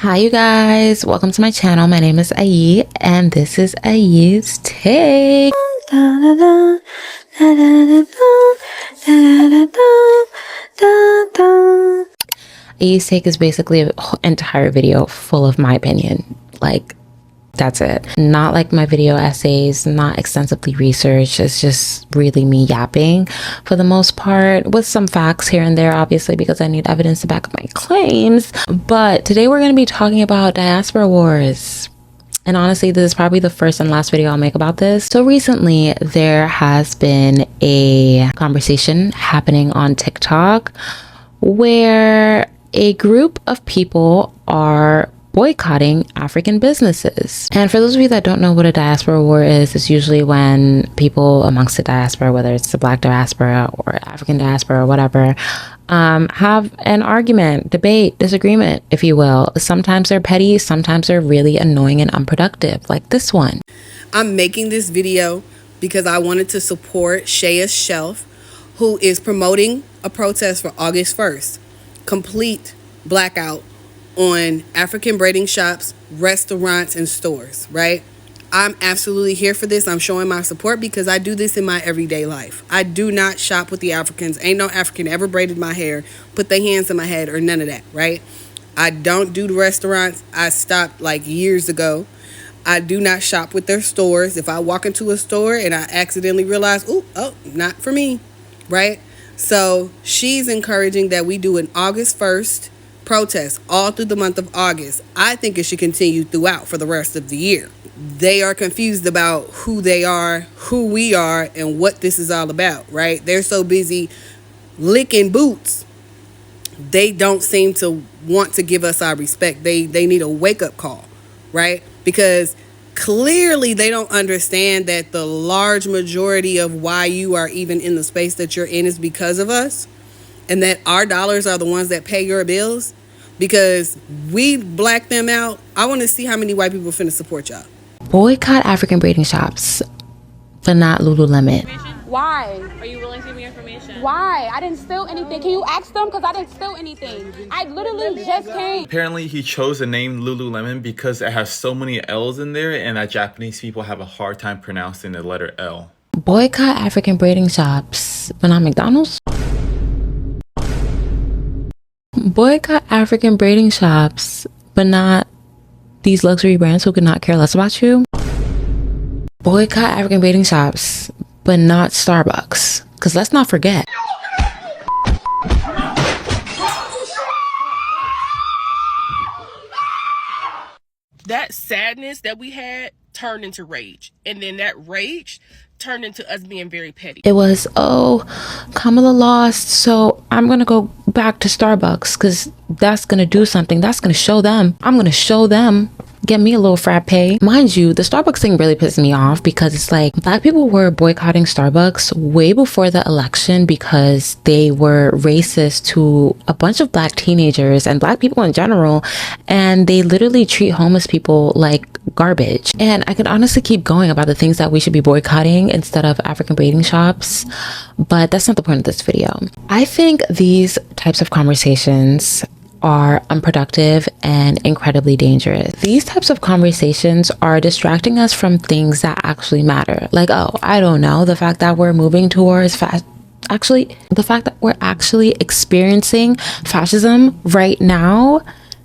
Hi you guys, welcome to my channel. My name is Ayi and this is Ayi's Take. Ayi's Take is basically an entire video full of my opinion. Like, that's it. Not like my video essays, not extensively researched. It's just really me yapping for the most part, with some facts here and there, obviously, because I need evidence to back up my claims. But today we're going to be talking about diaspora wars. And honestly, this is probably the first and last video I'll make about this. So recently, there has been a conversation happening on TikTok where a group of people are boycotting African businesses. And for those of you that don't know what a diaspora war is, it's usually when people amongst the diaspora, whether it's the Black diaspora or African diaspora or whatever, have an argument, debate, disagreement, if you will. Sometimes they're petty, sometimes they're really annoying and unproductive, like this one. I'm making this video because I wanted to support Shaya's Shelf, who is promoting a protest for August 1st. Complete blackout on African braiding shops, restaurants, and stores, right? I'm absolutely here for this. I'm showing my support because I do this in my everyday life. I do not shop with the Africans. Ain't no African ever braided my hair, put their hands in my head, or none of that, right? I don't do the restaurants. I stopped like years ago. I do not shop with their stores. If I walk into a store and I accidentally realize, oh, not for me, right? So she's encouraging that we do an August 1st protest all through the month of August. I think it should continue throughout for the rest of the year. They are confused about who they are, who we are, and what this is all about, right? They're so busy licking boots, they don't seem to want to give us our respect. They need a wake-up call, right? Because clearly they don't understand that the large majority of why you are even in the space that you're in is because of us, and that our dollars are the ones that pay your bills. Because we black them out. I want to see how many white people finna support y'all. Boycott African braiding shops, but not Lululemon. Why? Are you willing to give me information? Why? I didn't steal anything. Can you ask them? Because I didn't steal anything. I literally just came. Apparently, he chose the name Lululemon because it has so many L's in there and that Japanese people have a hard time pronouncing the letter L. Boycott African braiding shops, but not McDonald's. Boycott African braiding shops, but not these luxury brands who could not care less about you. Boycott African braiding shops, but not Starbucks. Because let's not forget. That sadness that we had turned into rage. And then that rage turned into us being very petty. It was, oh, Kamala lost, so I'm going to go back to Starbucks because that's going to do something. That's going to show them. I'm going to show them. Get me a little frappe. Mind you, the Starbucks thing really pissed me off because it's like Black people were boycotting Starbucks way before the election because they were racist to a bunch of Black teenagers and Black people in general, and they literally treat homeless people like garbage. And I could honestly keep going about the things that we should be boycotting instead of African braiding shops, but that's not the point of this video. I think these types of conversations are unproductive and incredibly dangerous. These types of conversations are distracting us from things that actually matter. Like, oh, I don't know, the fact that we're moving towards the fact that we're actually experiencing fascism right now.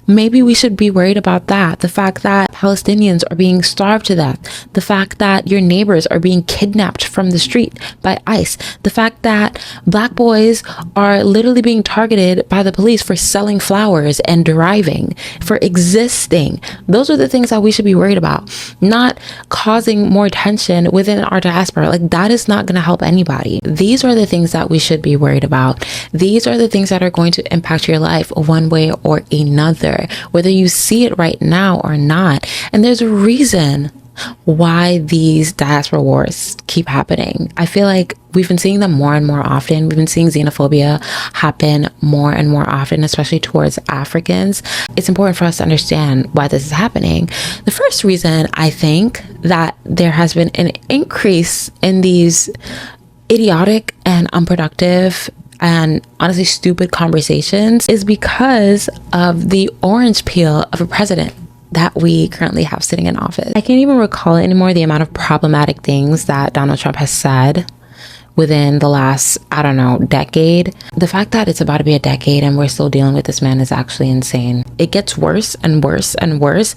Maybe we should be worried about that. The fact that Palestinians are being starved to death. The fact that your neighbors are being kidnapped from the street by ICE. The fact that Black boys are literally being targeted by the police for selling flowers and driving, for existing. Those are the things that we should be worried about. Not causing more tension within our diaspora. Like, that is not going to help anybody. These are the things that we should be worried about. These are the things that are going to impact your life one way or another, whether you see it right now or not. And there's a reason why these diaspora wars keep happening. I feel like we've been seeing them more and more often. We've been seeing xenophobia happen more and more often, especially towards Africans. It's important for us to understand why this is happening. The first reason I think that there has been an increase in these idiotic and unproductive and honestly stupid conversations is because of the orange peel of a president that we currently have sitting in office. I can't even recall anymore the amount of problematic things that Donald Trump has said within the last, I don't know, decade. The fact that it's about to be a decade and we're still dealing with this man is actually insane. It gets worse and worse and worse,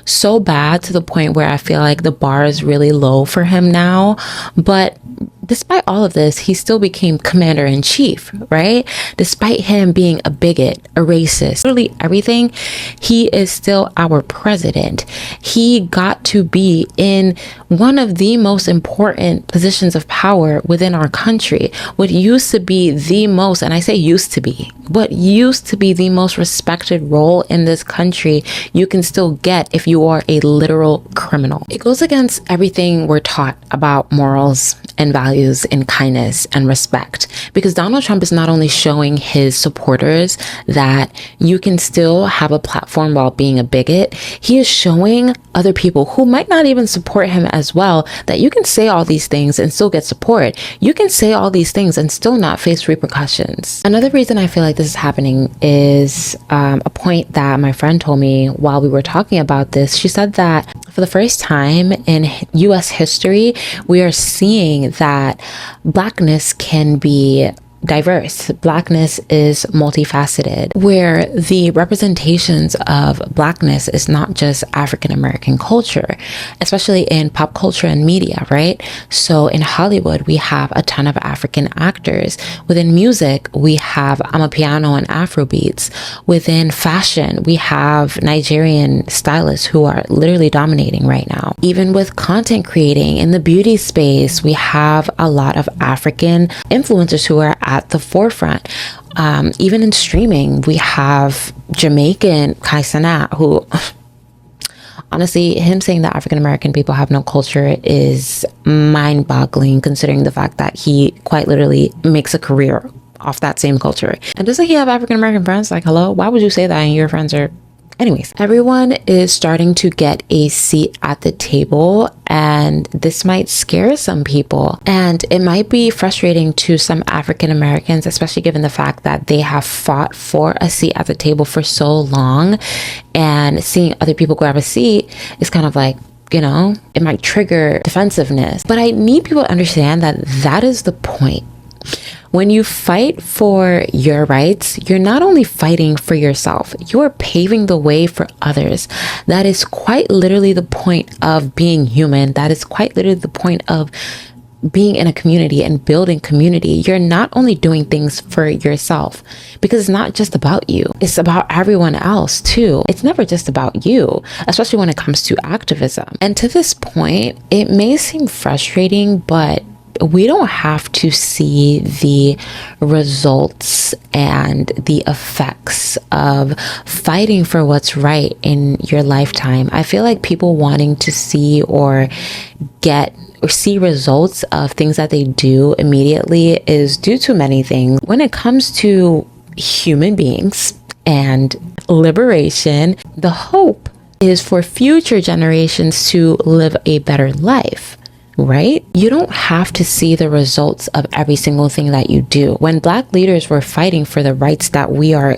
so bad to the point where I feel like the bar is really low for him now. But despite all of this, he still became commander-in-chief, right? Despite him being a bigot, a racist, literally everything, he is still our president. He got to be in one of the most important positions of power within our country. What used to be the most, and I say used to be, what used to be the most respected role in this country, you can still get if you are a literal criminal. It goes against everything we're taught about morals and values and kindness and respect, because Donald Trump is not only showing his supporters that you can still have a platform while being a bigot, he is showing other people who might not even support him as well that you can say all these things and still get support. You can say all these things and still not face repercussions. Another reason I feel like this is happening is a point that my friend told me while we were talking about this. She said that for the first time in US history, we are seeing that Blackness can be diverse. Blackness is multifaceted, where the representations of Blackness is not just African American culture, especially in pop culture and media, right? So in Hollywood, we have a ton of African actors. Within music, we have Amapiano and Afrobeats. Within fashion, we have Nigerian stylists who are literally dominating right now. Even with content creating in the beauty space, we have a lot of African influencers who are at the forefront. Even in streaming, we have Jamaican Kai Cenat, who honestly, him saying that African American people have no culture is mind-boggling, considering the fact that he quite literally makes a career off that same culture. And doesn't he have African American friends? Like, hello, why would you say that and your friends are... Anyways, everyone is starting to get a seat at the table, and this might scare some people. And it might be frustrating to some African Americans, especially given the fact that they have fought for a seat at the table for so long, and seeing other people grab a seat is kind of like, you know, it might trigger defensiveness. But I need people to understand that that is the point. When you fight for your rights, you're not only fighting for yourself, you're paving the way for others. That is quite literally the point of being human. That is quite literally the point of being in a community and building community. You're not only doing things for yourself, because it's not just about you. It's about everyone else too. It's never just about you, especially when it comes to activism. And to this point, it may seem frustrating, but we don't have to see the results and the effects of fighting for what's right in your lifetime. I feel like people wanting to see or get or see results of things that they do immediately is due to many things. When it comes to human beings and liberation, the hope is for future generations to live a better life. Right? You don't have to see the results of every single thing that you do. When Black leaders were fighting for the rights that we are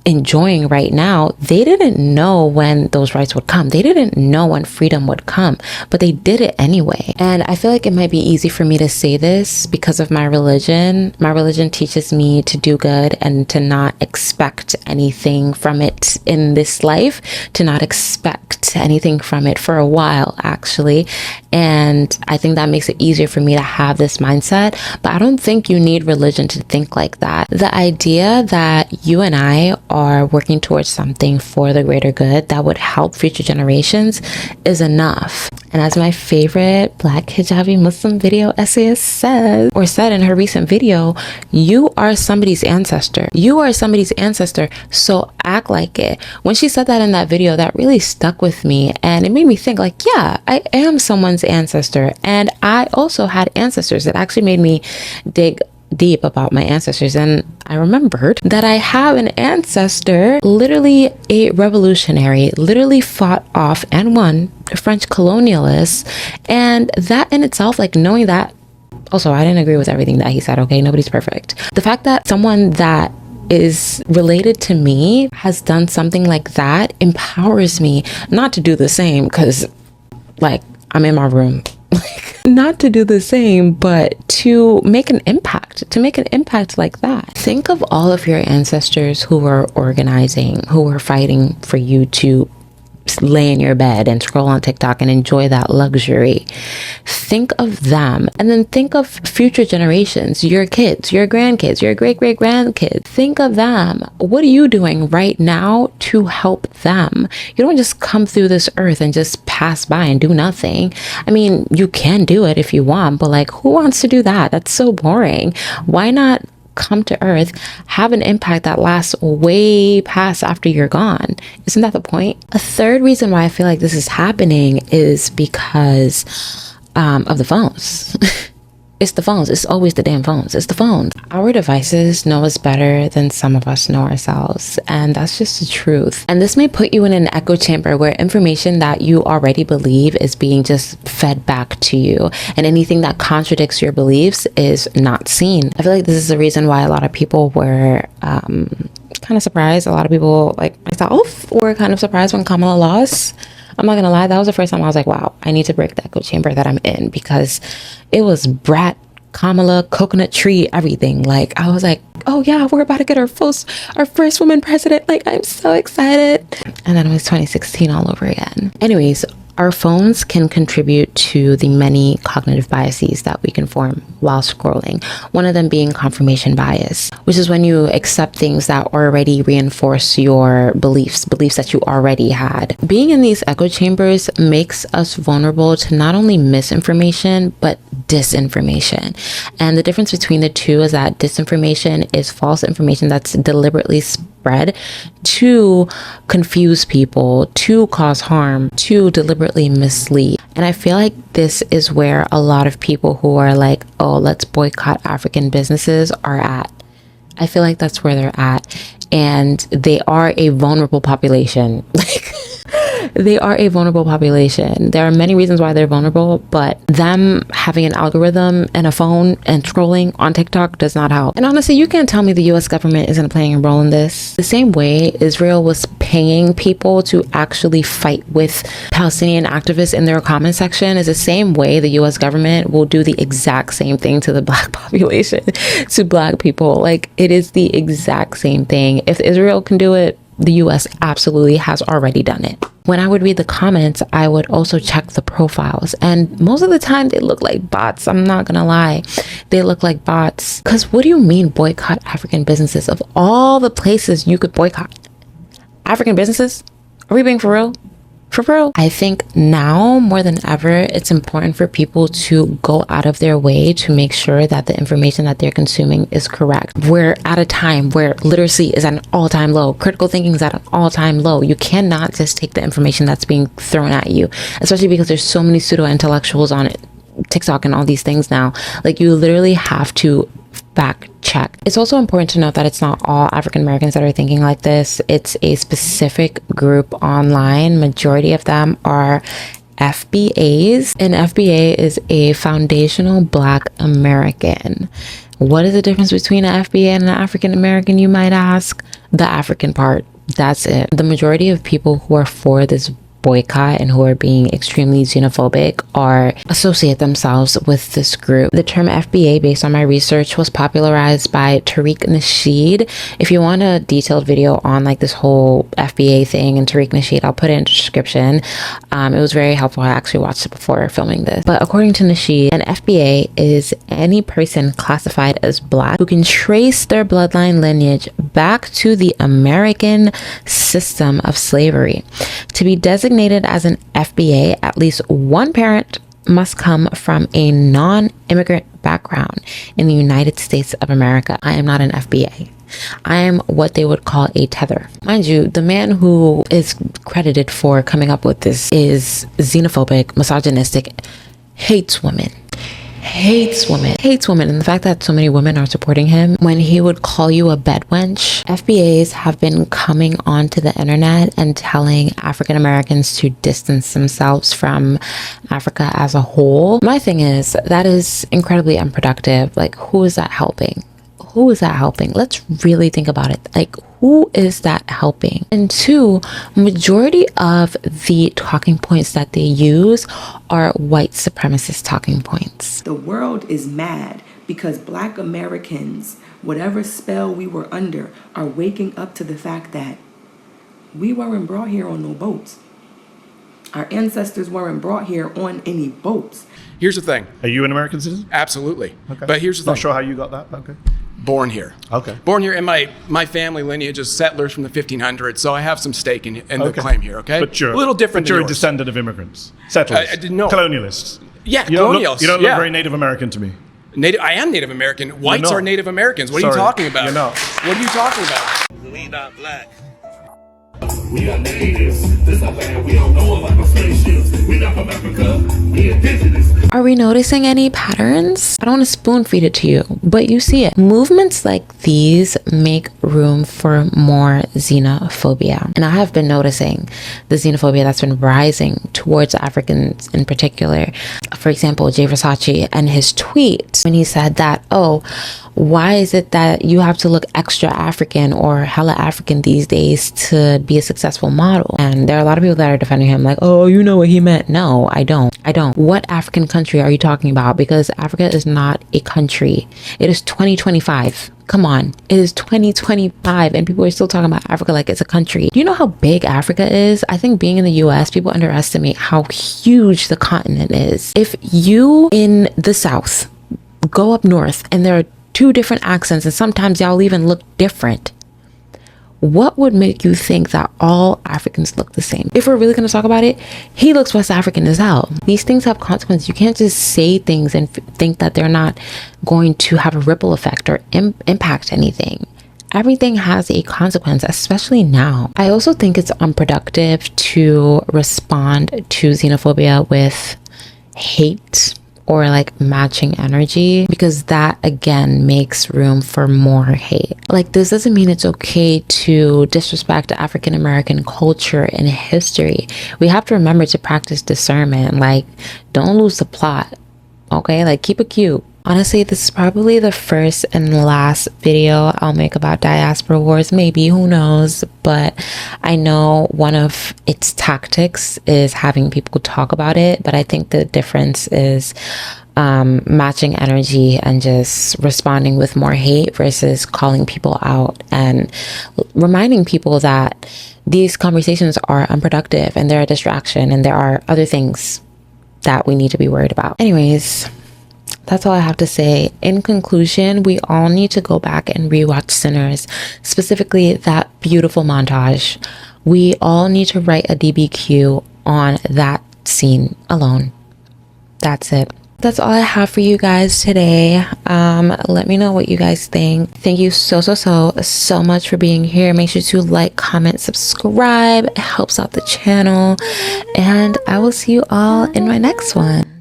enjoying right now, they didn't know when those rights would come. They didn't know when freedom would come, but they did it anyway. And I feel like it might be easy for me to say this because of my religion. My religion teaches me to do good and to not expect anything from it in this life, to not expect anything from it for a while, actually. And I think that makes it easier for me to have this mindset, but I don't think you need religion to think like that. The idea that you and I are working towards something for the greater good that would help future generations is enough. And as my favorite Black hijabi Muslim video essayist said in her recent video, you are somebody's ancestor. You are somebody's ancestor, so act like it. When she said that in that video, that really stuck with me, and it made me think like, yeah, I am someone's ancestor, and I also had ancestors. It actually made me dig deep about my ancestors, and I remembered that I have an ancestor, literally a revolutionary, literally fought off and won French colonialists. And that in itself, like knowing that Also, I didn't agree with everything that he said, okay? Nobody's perfect. The fact that someone that is related to me has done something like that empowers me not to do the same, because like I'm in my room. Not to do the same, but to make an impact, like that. Think of all of your ancestors who were organizing, who were fighting for you to lay in your bed and scroll on TikTok and enjoy that luxury. Think of them, and then think of future generations, your kids, your grandkids, your great-great-grandkids. Think of them. What are you doing right now to help them? You don't just come through this earth and just pass by and do nothing. I mean, you can do it if you want, but like, who wants to do that? That's so boring. Why not come to earth, have an impact that lasts way past after you're gone? Isn't that the point? A third reason why I feel like this is happening is because of the phones. It's the phones. It's always the damn phones. It's the phones. Our devices know us better than some of us know ourselves. And that's just the truth. And this may put you in an echo chamber where information that you already believe is being just fed back to you. And anything that contradicts your beliefs is not seen. I feel like this is the reason why a lot of people were kind of surprised. A lot of people like myself were kind of surprised when Kamala lost. I'm not gonna lie, that was the first time I was like, wow, I need to break the echo chamber that I'm in, because it was Brat, Kamala, coconut tree, everything. Like, I was like, oh yeah, we're about to get our first woman president. Like, I'm so excited. And then it was 2016 all over again. Anyways, our phones can contribute to the many cognitive biases that we can form while scrolling. One of them being confirmation bias, which is when you accept things that already reinforce your beliefs that you already had. Being in these echo chambers makes us vulnerable to not only misinformation, but disinformation. And the difference between the two is that disinformation is false information that's deliberately spread to confuse people, to cause harm, to deliberately mislead. And I feel like this is where a lot of people who are like, oh, let's boycott African businesses are at. I feel like that's where they're at. And they are a vulnerable population. They are a vulnerable population. There are many reasons why they're vulnerable, but them having an algorithm and a phone and scrolling on TikTok does not help. And honestly, you can't tell me the US government isn't playing a role in this. The same way Israel was paying people to actually fight with Palestinian activists in their comment section is the same way the US government will do the exact same thing to the Black population, to Black people. Like, it is the exact same thing. If Israel can do it, the US absolutely has already done it. When I would read the comments, I would also check the profiles. And most of the time they look like bots. I'm not gonna lie. They look like bots. Because what do you mean boycott African businesses? Of all the places you could boycott African businesses? Are we being for real? For real? I think now more than ever, it's important for people to go out of their way to make sure that the information that they're consuming is correct. We're at a time where literacy is at an all-time low. Critical thinking is at an all-time low. You cannot just take the information that's being thrown at you, especially because there's so many pseudo-intellectuals on it, TikTok and all these things now. Like, you literally have to fact check. It's also important to note that it's not all African Americans that are thinking like this. It's a specific group online. Majority of them are FBAs, and FBA is a foundational Black American. What is the difference between an FBA and an African American, you might ask? The African part. That's it. The majority of people who are for this boycott and who are being extremely xenophobic are associate themselves with this group. The term FBA, based on my research, was popularized by Tariq Nasheed. If you want a detailed video on like this whole FBA thing and Tariq Nasheed, I'll put it in the description. It was very helpful. I actually watched it before filming this. But according to Nasheed, an FBA is any person classified as Black who can trace their bloodline lineage back to the American system of slavery. To be designated as an FBA, at least one parent must come from a non-immigrant background in the United States of America. I am not an FBA. I am what they would call a tether. Mind you, the man who is credited for coming up with this is xenophobic, misogynistic, hates women, hates women. And the fact that so many women are supporting him when he would call you a bed wench. FBAs have been coming onto the internet and telling African Americans to distance themselves from Africa as a whole. My thing is, that is incredibly unproductive. Like, who is that helping? Who is that helping? Let's really think about it. Like, who is that helping? And two, majority of the talking points that they use are white supremacist talking points. The world is mad because Black Americans, whatever spell we were under, are waking up to the fact that we weren't brought here on no boats. Our ancestors weren't brought here on any boats. Here's the thing. Are you an American citizen? Absolutely. Okay. But here's the thing. Not sure how you got that, but okay. Born here. Okay. Born here, and my family lineage is settlers from the 1500s, so I have some stake in the claim here, okay? But you're a little different. But you're than a yours. descendant of immigrants, settlers, I didn't know. Colonialists. Yeah, You colonials. don't look very Native American to me. I am Native American. Whites not. are Native Americans. What are you Sorry, talking about? you're not. What are you talking about? We not black. We are natives. This our land. We don't know about the spaceships. We not from Africa. We indigenous. Are we noticing any patterns? I don't want to spoon feed it to you, but you see it. Movements like these make room for more xenophobia. And I have been noticing the xenophobia that's been rising towards Africans in particular. For example, Jay Versace and his tweet when he said that, oh, why is it that you have to look extra African or hella African these days to be a successful model? And there are a lot of people that are defending him like, oh, you know what he meant. No, I don't. What African country are you talking about? Because Africa is not a country. It is 2025. Come on. It is 2025 and people are still talking about Africa like it's a country. Do you know how big Africa is? I think being in the US, people underestimate how huge the continent is. If you in the South go up north and there are two different accents and sometimes y'all even look different, what would make you think that all Africans look the same? If we're really going to talk about it, he looks West African as hell. These things have consequences. You can't just say things and think that they're not going to have a ripple effect or impact anything. Everything has a consequence, especially now. I also think it's unproductive to respond to xenophobia with hate or like matching energy, because that again makes room for more hate. Like, this doesn't mean it's okay to disrespect African American culture and history. We have to remember to practice discernment. Like, don't lose the plot, okay? Like, keep it cute. Honestly, this is probably the first and last video I'll make about diaspora wars. Maybe, who knows? But I know one of its tactics is having people talk about it. But I think the difference is matching energy and just responding with more hate versus calling people out and reminding people that these conversations are unproductive and they're a distraction and there are other things that we need to be worried about. Anyways, that's all I have to say. In conclusion, we all need to go back and rewatch Sinners, specifically that beautiful montage. We all need to write a DBQ on that scene alone. That's it. That's all I have for you guys today. Let me know what you guys think. Thank you so much for being here. Make sure to like, comment, subscribe. It helps out the channel. And I will see you all in my next one.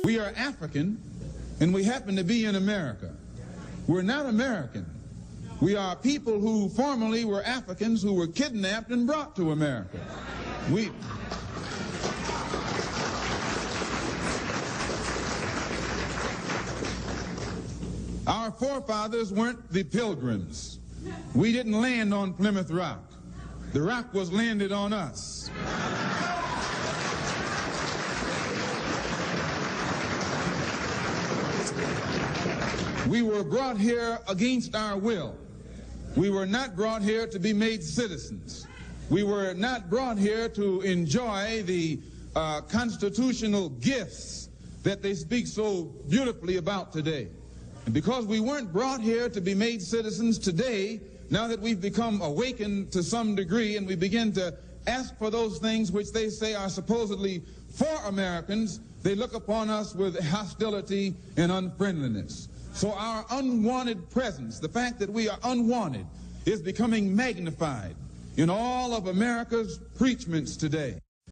We are African, and we happen to be in America. We're not American. We are people who formerly were Africans who were kidnapped and brought to America. Our forefathers weren't the Pilgrims. We didn't land on Plymouth Rock. The rock was landed on us. We were brought here against our will. We were not brought here to be made citizens. We were not brought here to enjoy the constitutional gifts that they speak so beautifully about today. And because we weren't brought here to be made citizens today, now that we've become awakened to some degree and we begin to ask for those things which they say are supposedly for Americans, they look upon us with hostility and unfriendliness. So our unwanted presence, the fact that we are unwanted, is becoming magnified. in all of America's preachments today.